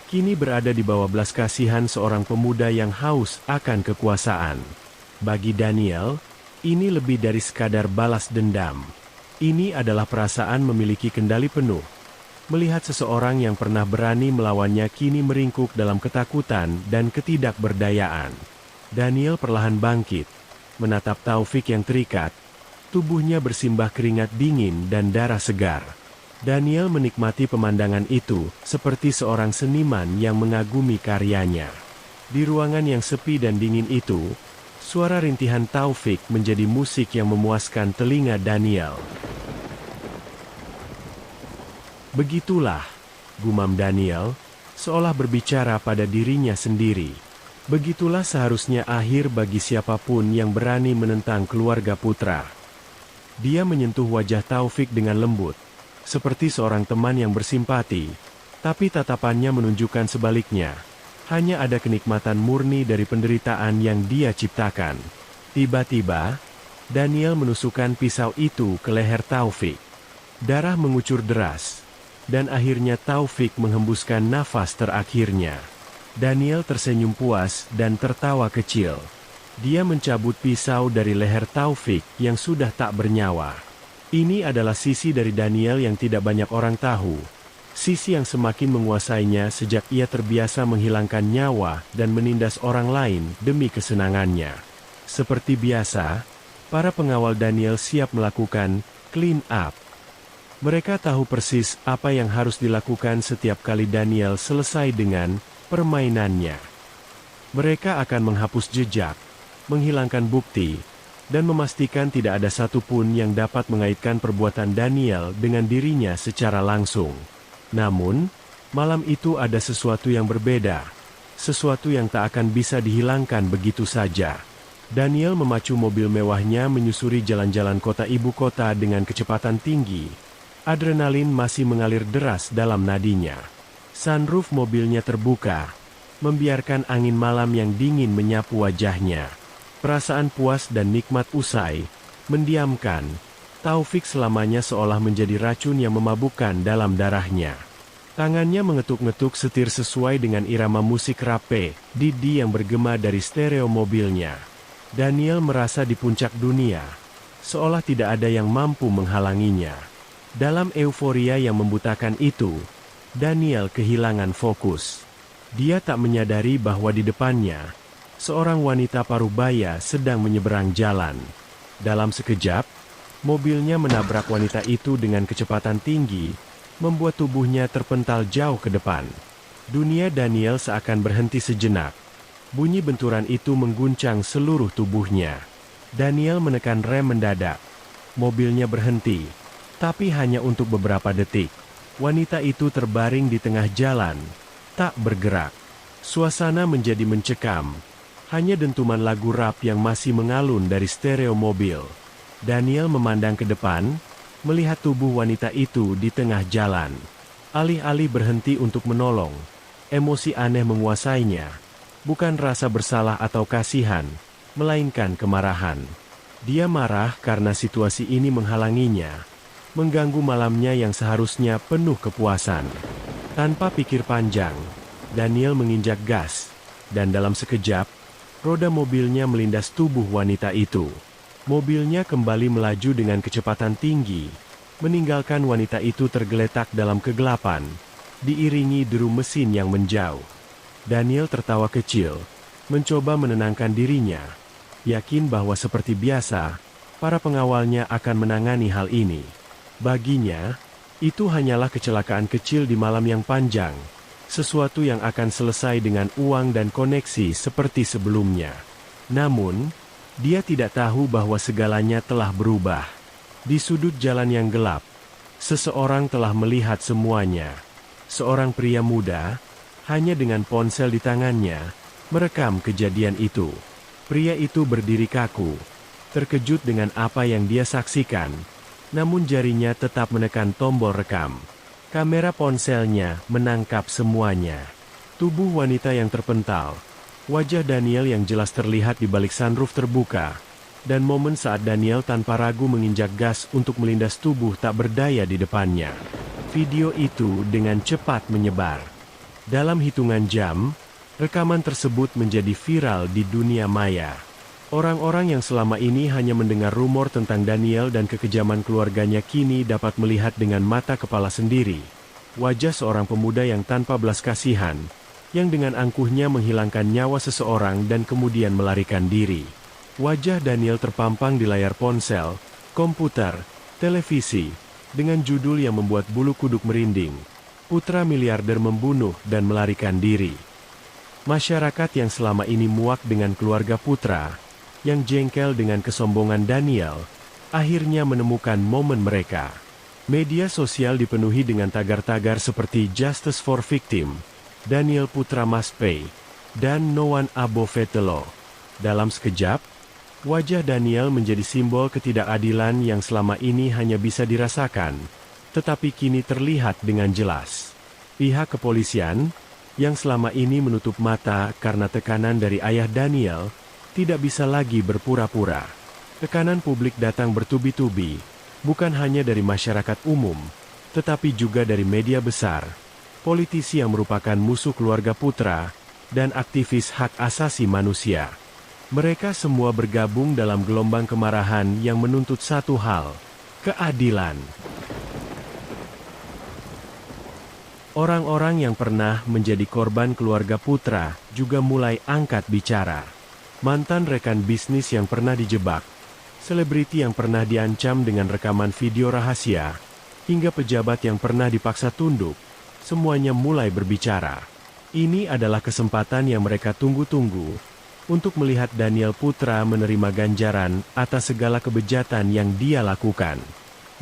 kini berada di bawah belas kasihan seorang pemuda yang haus akan kekuasaan. Bagi Daniel, ini lebih dari sekadar balas dendam. Ini adalah perasaan memiliki kendali penuh. Melihat seseorang yang pernah berani melawannya kini meringkuk dalam ketakutan dan ketidakberdayaan. Daniel perlahan bangkit, menatap Taufik yang terikat, tubuhnya bersimbah keringat dingin dan darah segar. Daniel menikmati pemandangan itu, seperti seorang seniman yang mengagumi karyanya. Di ruangan yang sepi dan dingin itu, suara rintihan Taufik menjadi musik yang memuaskan telinga Daniel. "Begitulah," gumam Daniel, seolah berbicara pada dirinya sendiri. Begitulah seharusnya akhir bagi siapapun yang berani menentang keluarga Putra. Dia menyentuh wajah Taufik dengan lembut, seperti seorang teman yang bersimpati, tapi tatapannya menunjukkan sebaliknya. Hanya ada kenikmatan murni dari penderitaan yang dia ciptakan. Tiba-tiba, Daniel menusukkan pisau itu ke leher Taufik. Darah mengucur deras, dan akhirnya Taufik menghembuskan nafas terakhirnya. Daniel tersenyum puas dan tertawa kecil. Dia mencabut pisau dari leher Taufik yang sudah tak bernyawa. Ini adalah sisi dari Daniel yang tidak banyak orang tahu. Sisi yang semakin menguasainya sejak ia terbiasa menghilangkan nyawa dan menindas orang lain demi kesenangannya. Seperti biasa, para pengawal Daniel siap melakukan clean up. Mereka tahu persis apa yang harus dilakukan setiap kali Daniel selesai dengan permainannya. Mereka akan menghapus jejak, menghilangkan bukti, dan memastikan tidak ada satupun yang dapat mengaitkan perbuatan Daniel dengan dirinya secara langsung. Namun, malam itu ada sesuatu yang berbeda. Sesuatu yang tak akan bisa dihilangkan begitu saja. Daniel memacu mobil mewahnya menyusuri jalan-jalan kota ibu kota dengan kecepatan tinggi. Adrenalin masih mengalir deras dalam nadinya. Sunroof mobilnya terbuka, membiarkan angin malam yang dingin menyapu wajahnya. Perasaan puas dan nikmat usai, mendiamkan. Taufik selamanya seolah menjadi racun yang memabukkan dalam darahnya. Tangannya mengetuk-ngetuk setir sesuai dengan irama musik rape, Didi yang bergema dari stereo mobilnya. Daniel merasa di puncak dunia, seolah tidak ada yang mampu menghalanginya. Dalam euforia yang membutakan itu, Daniel kehilangan fokus. Dia tak menyadari bahwa di depannya, seorang wanita parubaya sedang menyeberang jalan. Dalam sekejap, mobilnya menabrak wanita itu dengan kecepatan tinggi, membuat tubuhnya terpental jauh ke depan. Dunia Daniel seakan berhenti sejenak. Bunyi benturan itu mengguncang seluruh tubuhnya. Daniel menekan rem mendadak. Mobilnya berhenti, tapi hanya untuk beberapa detik. Wanita itu terbaring di tengah jalan, tak bergerak. Suasana menjadi mencekam. Hanya dentuman lagu rap yang masih mengalun dari stereo mobil. Daniel memandang ke depan, melihat tubuh wanita itu di tengah jalan. Alih-alih berhenti untuk menolong, emosi aneh menguasainya. Bukan rasa bersalah atau kasihan, melainkan kemarahan. Dia marah karena situasi ini menghalanginya, mengganggu malamnya yang seharusnya penuh kepuasan. Tanpa pikir panjang, Daniel menginjak gas, dan dalam sekejap, roda mobilnya melindas tubuh wanita itu. Mobilnya kembali melaju dengan kecepatan tinggi, meninggalkan wanita itu tergeletak dalam kegelapan, diiringi deru mesin yang menjauh. Daniel tertawa kecil, mencoba menenangkan dirinya, yakin bahwa seperti biasa, para pengawalnya akan menangani hal ini. Baginya, itu hanyalah kecelakaan kecil di malam yang panjang, sesuatu yang akan selesai dengan uang dan koneksi seperti sebelumnya. Namun, dia tidak tahu bahwa segalanya telah berubah. Di sudut jalan yang gelap, seseorang telah melihat semuanya. Seorang pria muda, hanya dengan ponsel di tangannya, merekam kejadian itu. Pria itu berdiri kaku, terkejut dengan apa yang dia saksikan, namun jarinya tetap menekan tombol rekam. Kamera ponselnya menangkap semuanya. Tubuh wanita yang terpental, wajah Daniel yang jelas terlihat di balik sunroof terbuka, dan momen saat Daniel tanpa ragu menginjak gas untuk melindas tubuh tak berdaya di depannya. Video itu dengan cepat menyebar. Dalam hitungan jam, rekaman tersebut menjadi viral di dunia maya. Orang-orang yang selama ini hanya mendengar rumor tentang Daniel dan kekejaman keluarganya kini dapat melihat dengan mata kepala sendiri. Wajah seorang pemuda yang tanpa belas kasihan, yang dengan angkuhnya menghilangkan nyawa seseorang dan kemudian melarikan diri. Wajah Daniel terpampang di layar ponsel, komputer, televisi, dengan judul yang membuat bulu kuduk merinding. Putra miliarder membunuh dan melarikan diri. Masyarakat yang selama ini muak dengan keluarga Putra, yang jengkel dengan kesombongan Daniel, akhirnya menemukan momen mereka. Media sosial dipenuhi dengan tagar-tagar seperti Justice for Victim, Daniel Putra must pay, dan no one above the law. Dalam sekejap, wajah Daniel menjadi simbol ketidakadilan yang selama ini hanya bisa dirasakan, tetapi kini terlihat dengan jelas. Pihak kepolisian, yang selama ini menutup mata karena tekanan dari ayah Daniel, tidak bisa lagi berpura-pura. Tekanan publik datang bertubi-tubi, bukan hanya dari masyarakat umum, tetapi juga dari media besar, politisi yang merupakan musuh keluarga Putra, dan aktivis hak asasi manusia. Mereka semua bergabung dalam gelombang kemarahan yang menuntut satu hal, keadilan. Orang-orang yang pernah menjadi korban keluarga Putra juga mulai angkat bicara. Mantan rekan bisnis yang pernah dijebak, selebriti yang pernah diancam dengan rekaman video rahasia, hingga pejabat yang pernah dipaksa tunduk, semuanya mulai berbicara. Ini adalah kesempatan yang mereka tunggu-tunggu, untuk melihat Daniel Putra menerima ganjaran atas segala kebejatan yang dia lakukan.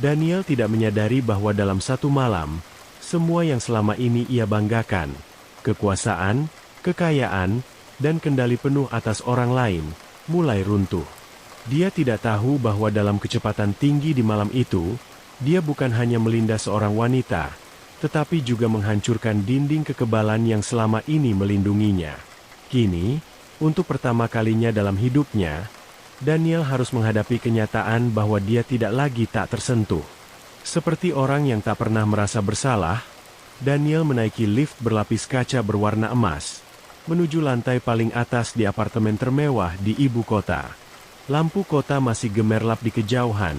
Daniel tidak menyadari bahwa dalam satu malam, semua yang selama ini ia banggakan, kekuasaan, kekayaan, dan kendali penuh atas orang lain, mulai runtuh. Dia tidak tahu bahwa dalam kecepatan tinggi di malam itu, dia bukan hanya melindas seorang wanita, tetapi juga menghancurkan dinding kekebalan yang selama ini melindunginya. Kini, untuk pertama kalinya dalam hidupnya, Daniel harus menghadapi kenyataan bahwa dia tidak lagi tak tersentuh. Seperti orang yang tak pernah merasa bersalah, Daniel menaiki lift berlapis kaca berwarna emas, menuju lantai paling atas di apartemen termewah di ibu kota. Lampu kota masih gemerlap di kejauhan,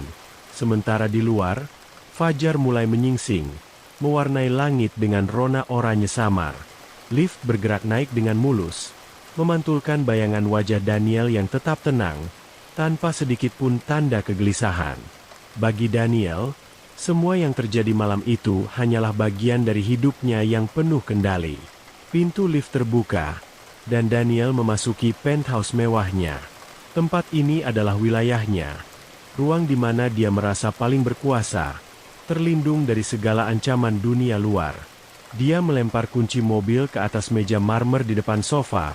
sementara di luar, fajar mulai menyingsing, mewarnai langit dengan rona oranye samar. Lift bergerak naik dengan mulus, memantulkan bayangan wajah Daniel yang tetap tenang, tanpa sedikit pun tanda kegelisahan. Bagi Daniel, semua yang terjadi malam itu hanyalah bagian dari hidupnya yang penuh kendali. Pintu lift terbuka, dan Daniel memasuki penthouse mewahnya. Tempat ini adalah wilayahnya, ruang di mana dia merasa paling berkuasa, terlindung dari segala ancaman dunia luar. Dia melempar kunci mobil ke atas meja marmer di depan sofa,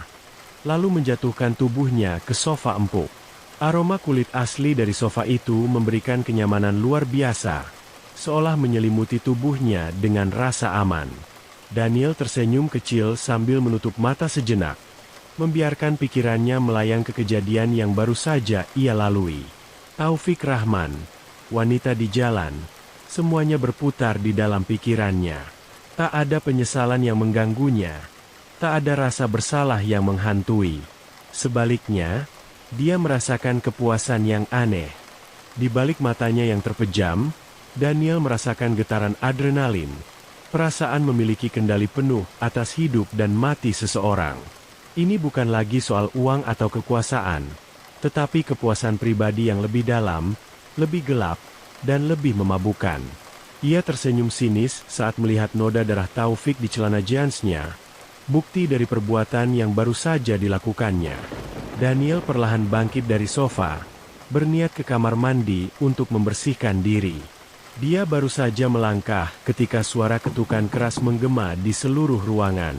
lalu menjatuhkan tubuhnya ke sofa empuk. Aroma kulit asli dari sofa itu memberikan kenyamanan luar biasa, seolah menyelimuti tubuhnya dengan rasa aman. Daniel tersenyum kecil sambil menutup mata sejenak, membiarkan pikirannya melayang ke kejadian yang baru saja ia lalui. Taufik Rahman, wanita di jalan, semuanya berputar di dalam pikirannya. Tak ada penyesalan yang mengganggunya. Tak ada rasa bersalah yang menghantui. Sebaliknya, dia merasakan kepuasan yang aneh. Di balik matanya yang terpejam, Daniel merasakan getaran adrenalin. Perasaan memiliki kendali penuh atas hidup dan mati seseorang. Ini bukan lagi soal uang atau kekuasaan, tetapi kepuasan pribadi yang lebih dalam, lebih gelap, dan lebih memabukkan. Ia tersenyum sinis saat melihat noda darah Taufik di celana jeansnya, bukti dari perbuatan yang baru saja dilakukannya. Daniel perlahan bangkit dari sofa, berniat ke kamar mandi untuk membersihkan diri. Dia baru saja melangkah ketika suara ketukan keras menggema di seluruh ruangan.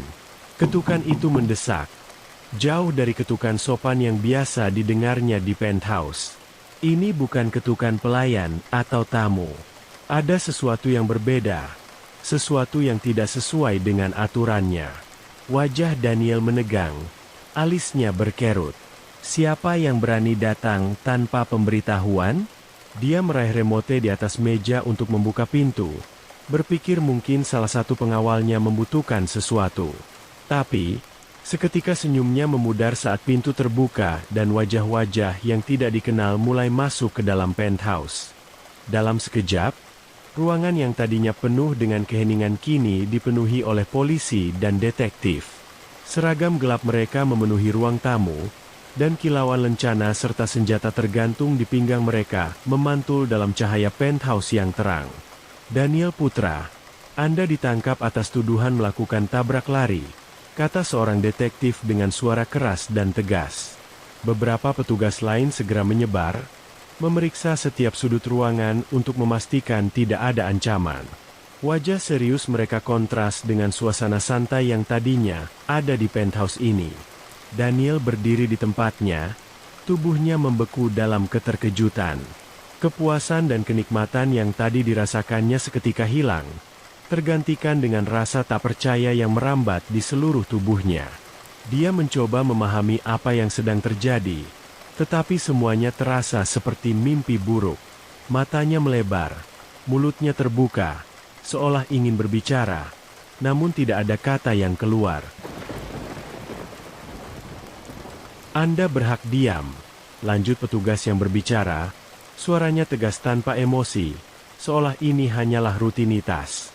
Ketukan itu mendesak, jauh dari ketukan sopan yang biasa didengarnya di penthouse. Ini bukan ketukan pelayan atau tamu. Ada sesuatu yang berbeda, sesuatu yang tidak sesuai dengan aturannya. Wajah Daniel menegang, alisnya berkerut. Siapa yang berani datang tanpa pemberitahuan? Dia meraih remote di atas meja untuk membuka pintu, berpikir mungkin salah satu pengawalnya membutuhkan sesuatu. Tapi, seketika senyumnya memudar saat pintu terbuka dan wajah-wajah yang tidak dikenal mulai masuk ke dalam penthouse. Dalam sekejap, ruangan yang tadinya penuh dengan keheningan kini dipenuhi oleh polisi dan detektif. Seragam gelap mereka memenuhi ruang tamu, dan kilauan lencana serta senjata tergantung di pinggang mereka memantul dalam cahaya penthouse yang terang. Daniel Putra, Anda ditangkap atas tuduhan melakukan tabrak lari, kata seorang detektif dengan suara keras dan tegas. Beberapa petugas lain segera menyebar, memeriksa setiap sudut ruangan untuk memastikan tidak ada ancaman. Wajah serius mereka kontras dengan suasana santai yang tadinya ada di penthouse ini. Daniel berdiri di tempatnya, tubuhnya membeku dalam keterkejutan. Kepuasan dan kenikmatan yang tadi dirasakannya seketika hilang, tergantikan dengan rasa tak percaya yang merambat di seluruh tubuhnya. Dia mencoba memahami apa yang sedang terjadi, tetapi semuanya terasa seperti mimpi buruk. Matanya melebar, mulutnya terbuka, seolah ingin berbicara, namun tidak ada kata yang keluar. "Anda berhak diam," lanjut petugas yang berbicara, suaranya tegas tanpa emosi, seolah ini hanyalah rutinitas.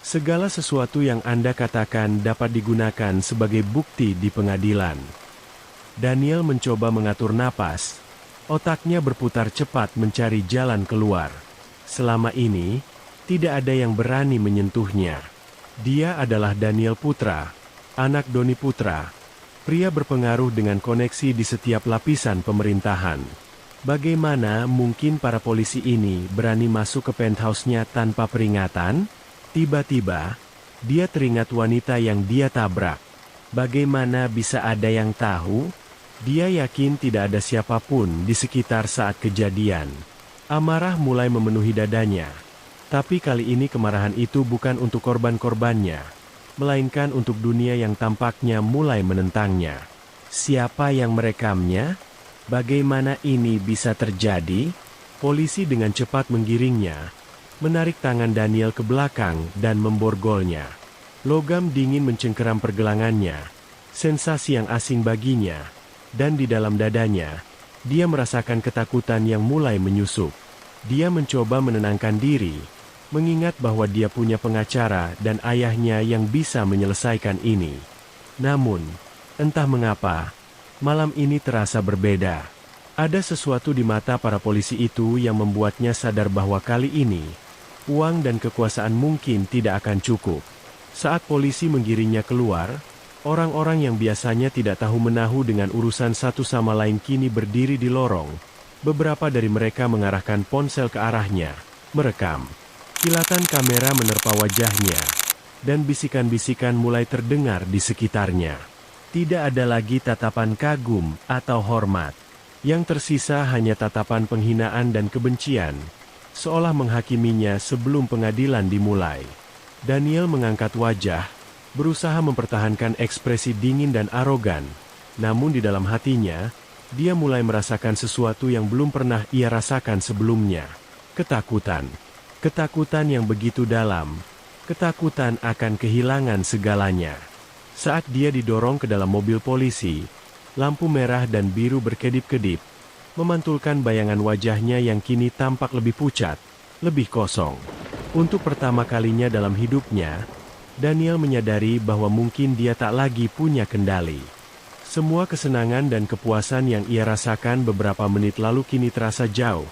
"Segala sesuatu yang Anda katakan dapat digunakan sebagai bukti di pengadilan." Daniel mencoba mengatur napas, otaknya berputar cepat mencari jalan keluar. Selama ini, tidak ada yang berani menyentuhnya. Dia adalah Daniel Putra, anak Doni Putra, pria berpengaruh dengan koneksi di setiap lapisan pemerintahan. Bagaimana mungkin para polisi ini berani masuk ke penthouse-nya tanpa peringatan? Tiba-tiba, dia teringat wanita yang dia tabrak. Bagaimana bisa ada yang tahu? Dia yakin tidak ada siapapun di sekitar saat kejadian. Amarah mulai memenuhi dadanya. Tapi kali ini kemarahan itu bukan untuk korban-korbannya, melainkan untuk dunia yang tampaknya mulai menentangnya. Siapa yang merekamnya? Bagaimana ini bisa terjadi? Polisi dengan cepat menggiringnya, menarik tangan Daniel ke belakang dan memborgolnya. Logam dingin mencengkeram pergelangannya, sensasi yang asing baginya. Dan di dalam dadanya, dia merasakan ketakutan yang mulai menyusup. Dia mencoba menenangkan diri, mengingat bahwa dia punya pengacara dan ayahnya yang bisa menyelesaikan ini. Namun, entah mengapa, malam ini terasa berbeda. Ada sesuatu di mata para polisi itu yang membuatnya sadar bahwa kali ini, uang dan kekuasaan mungkin tidak akan cukup. Saat polisi menggiringnya keluar, orang-orang yang biasanya tidak tahu menahu dengan urusan satu sama lain kini berdiri di lorong. Beberapa dari mereka mengarahkan ponsel ke arahnya, merekam. Kilatan kamera menerpa wajahnya, dan bisikan-bisikan mulai terdengar di sekitarnya. Tidak ada lagi tatapan kagum atau hormat. Yang tersisa hanya tatapan penghinaan dan kebencian, seolah menghakiminya sebelum pengadilan dimulai. Daniel mengangkat wajah, berusaha mempertahankan ekspresi dingin dan arogan, namun di dalam hatinya, dia mulai merasakan sesuatu yang belum pernah ia rasakan sebelumnya. Ketakutan. Ketakutan yang begitu dalam. Ketakutan akan kehilangan segalanya. Saat dia didorong ke dalam mobil polisi, lampu merah dan biru berkedip-kedip, memantulkan bayangan wajahnya yang kini tampak lebih pucat, lebih kosong. Untuk pertama kalinya dalam hidupnya, Daniel menyadari bahwa mungkin dia tak lagi punya kendali. Semua kesenangan dan kepuasan yang ia rasakan beberapa menit lalu kini terasa jauh.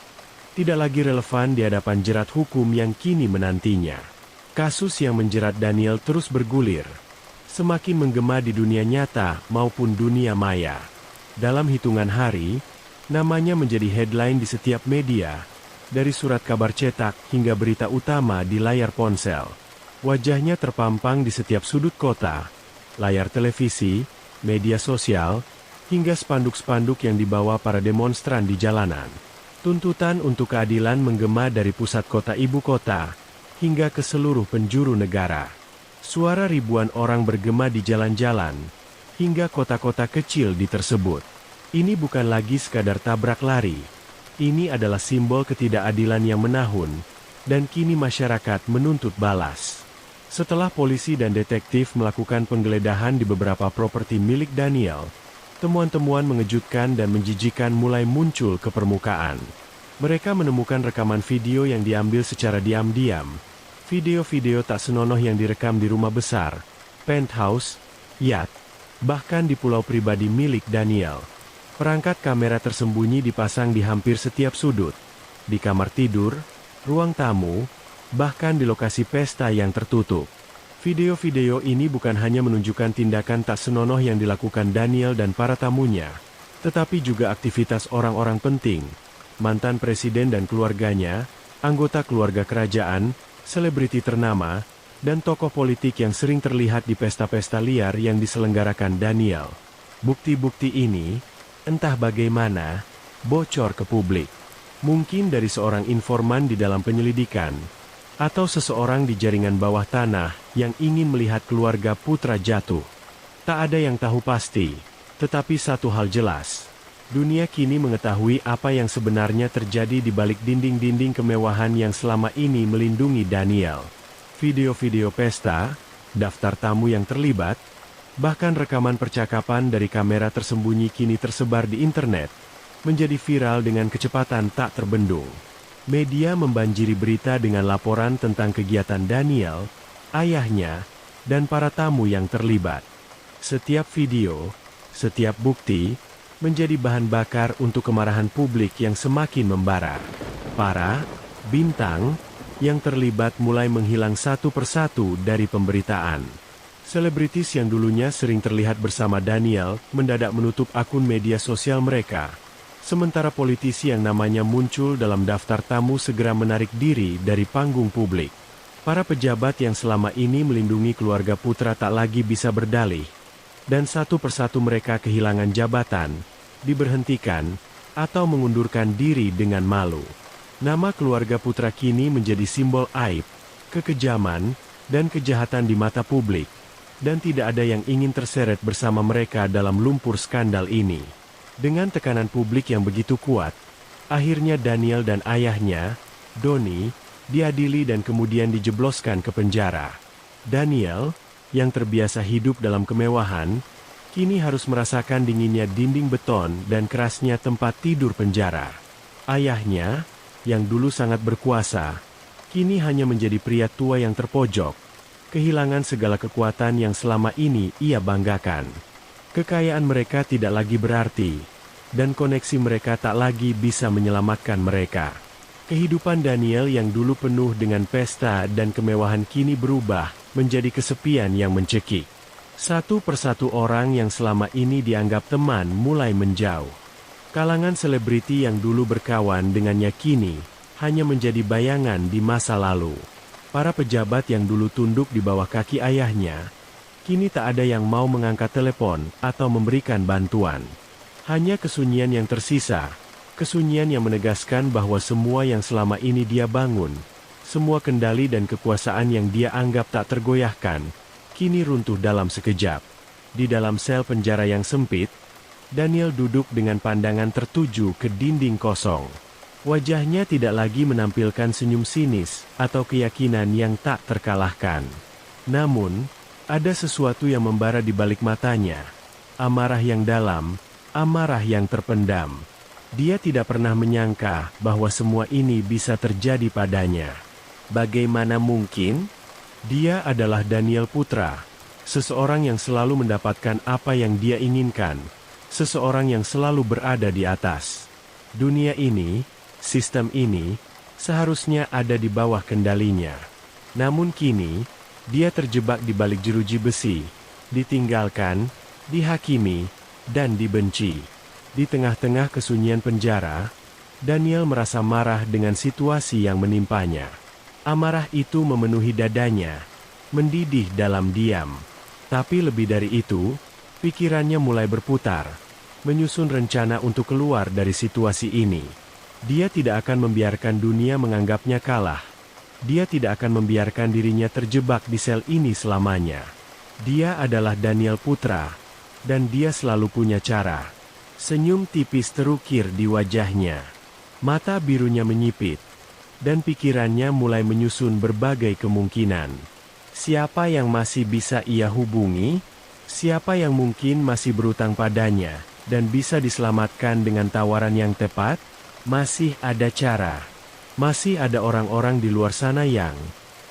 Tidak lagi relevan di hadapan jerat hukum yang kini menantinya. Kasus yang menjerat Daniel terus bergulir, semakin menggema di dunia nyata maupun dunia maya. Dalam hitungan hari, namanya menjadi headline di setiap media, dari surat kabar cetak hingga berita utama di layar ponsel. Wajahnya terpampang di setiap sudut kota, layar televisi, media sosial, hingga spanduk-spanduk yang dibawa para demonstran di jalanan. Tuntutan untuk keadilan menggema dari pusat kota ibu kota, hingga ke seluruh penjuru negara. Suara ribuan orang bergema di jalan-jalan, hingga kota-kota kecil di tersebut. Ini bukan lagi sekadar tabrak lari. Ini adalah simbol ketidakadilan yang menahun, dan kini masyarakat menuntut balas. Setelah polisi dan detektif melakukan penggeledahan di beberapa properti milik Daniel, temuan-temuan mengejutkan dan menjijikan mulai muncul ke permukaan. Mereka menemukan rekaman video yang diambil secara diam-diam. Video-video tak senonoh yang direkam di rumah besar, penthouse, yacht, bahkan di pulau pribadi milik Daniel. Perangkat kamera tersembunyi dipasang di hampir setiap sudut. Di kamar tidur, ruang tamu, bahkan di lokasi pesta yang tertutup. Video-video ini bukan hanya menunjukkan tindakan tak senonoh yang dilakukan Daniel dan para tamunya, tetapi juga aktivitas orang-orang penting, mantan presiden dan keluarganya, anggota keluarga kerajaan, selebriti ternama, dan tokoh politik yang sering terlihat di pesta-pesta liar yang diselenggarakan Daniel. Bukti-bukti ini, entah bagaimana, bocor ke publik. Mungkin dari seorang informan di dalam penyelidikan, atau seseorang di jaringan bawah tanah yang ingin melihat keluarga putra jatuh. Tak ada yang tahu pasti, tetapi satu hal jelas. Dunia kini mengetahui apa yang sebenarnya terjadi di balik dinding-dinding kemewahan yang selama ini melindungi Daniel. Video-video pesta, daftar tamu yang terlibat, bahkan rekaman percakapan dari kamera tersembunyi kini tersebar di internet, menjadi viral dengan kecepatan tak terbendung. Media membanjiri berita dengan laporan tentang kegiatan Daniel, ayahnya, dan para tamu yang terlibat. Setiap video, setiap bukti, menjadi bahan bakar untuk kemarahan publik yang semakin membara. Para bintang yang terlibat mulai menghilang satu persatu dari pemberitaan. Selebritis yang dulunya sering terlihat bersama Daniel mendadak menutup akun media sosial mereka. Sementara politisi yang namanya muncul dalam daftar tamu segera menarik diri dari panggung publik. Para pejabat yang selama ini melindungi keluarga putra tak lagi bisa berdalih. Dan satu persatu mereka kehilangan jabatan, diberhentikan, atau mengundurkan diri dengan malu. Nama keluarga putra kini menjadi simbol aib, kekejaman, dan kejahatan di mata publik. Dan tidak ada yang ingin terseret bersama mereka dalam lumpur skandal ini. Dengan tekanan publik yang begitu kuat, akhirnya Daniel dan ayahnya, Doni, diadili dan kemudian dijebloskan ke penjara. Daniel, yang terbiasa hidup dalam kemewahan, kini harus merasakan dinginnya dinding beton dan kerasnya tempat tidur penjara. Ayahnya, yang dulu sangat berkuasa, kini hanya menjadi pria tua yang terpojok, kehilangan segala kekuatan yang selama ini ia banggakan. Kekayaan mereka tidak lagi berarti, dan koneksi mereka tak lagi bisa menyelamatkan mereka. Kehidupan Daniel yang dulu penuh dengan pesta dan kemewahan kini berubah menjadi kesepian yang mencekik. Satu persatu orang yang selama ini dianggap teman mulai menjauh. Kalangan selebriti yang dulu berkawan dengannya kini hanya menjadi bayangan di masa lalu. Para pejabat yang dulu tunduk di bawah kaki ayahnya, kini tak ada yang mau mengangkat telepon atau memberikan bantuan. Hanya kesunyian yang tersisa, kesunyian yang menegaskan bahwa semua yang selama ini dia bangun, semua kendali dan kekuasaan yang dia anggap tak tergoyahkan, kini runtuh dalam sekejap. Di dalam sel penjara yang sempit, Daniel duduk dengan pandangan tertuju ke dinding kosong. Wajahnya tidak lagi menampilkan senyum sinis atau keyakinan yang tak terkalahkan. Namun, ada sesuatu yang membara di balik matanya. Amarah yang dalam, amarah yang terpendam. Dia tidak pernah menyangka bahwa semua ini bisa terjadi padanya. Bagaimana mungkin? Dia adalah Daniel Putra, seseorang yang selalu mendapatkan apa yang dia inginkan, seseorang yang selalu berada di atas. Dunia ini, sistem ini, seharusnya ada di bawah kendalinya. Namun kini, dia terjebak di balik jeruji besi, ditinggalkan, dihakimi, dan dibenci. Di tengah-tengah kesunyian penjara, Daniel merasa marah dengan situasi yang menimpanya. Amarah itu memenuhi dadanya, mendidih dalam diam. Tapi lebih dari itu, pikirannya mulai berputar, menyusun rencana untuk keluar dari situasi ini. Dia tidak akan membiarkan dunia menganggapnya kalah. Dia tidak akan membiarkan dirinya terjebak di sel ini selamanya. Dia adalah Daniel Putra, dan dia selalu punya cara. Senyum tipis terukir di wajahnya. Mata birunya menyipit, dan pikirannya mulai menyusun berbagai kemungkinan. Siapa yang masih bisa ia hubungi? Siapa yang mungkin masih berutang padanya, dan bisa diselamatkan dengan tawaran yang tepat? Masih ada cara. Masih ada orang-orang di luar sana yang,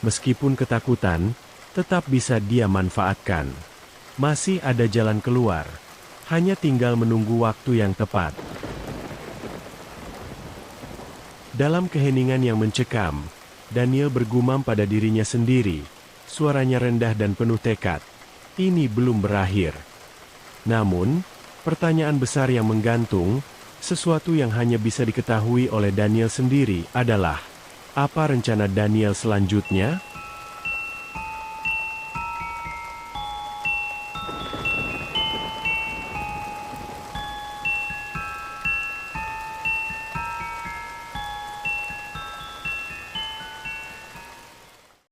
meskipun ketakutan, tetap bisa dia manfaatkan. Masih ada jalan keluar. Hanya tinggal menunggu waktu yang tepat. Dalam keheningan yang mencekam, Daniel bergumam pada dirinya sendiri. Suaranya rendah dan penuh tekad. Ini belum berakhir. Namun, pertanyaan besar yang menggantung, sesuatu yang hanya bisa diketahui oleh Daniel sendiri adalah, apa rencana Daniel selanjutnya?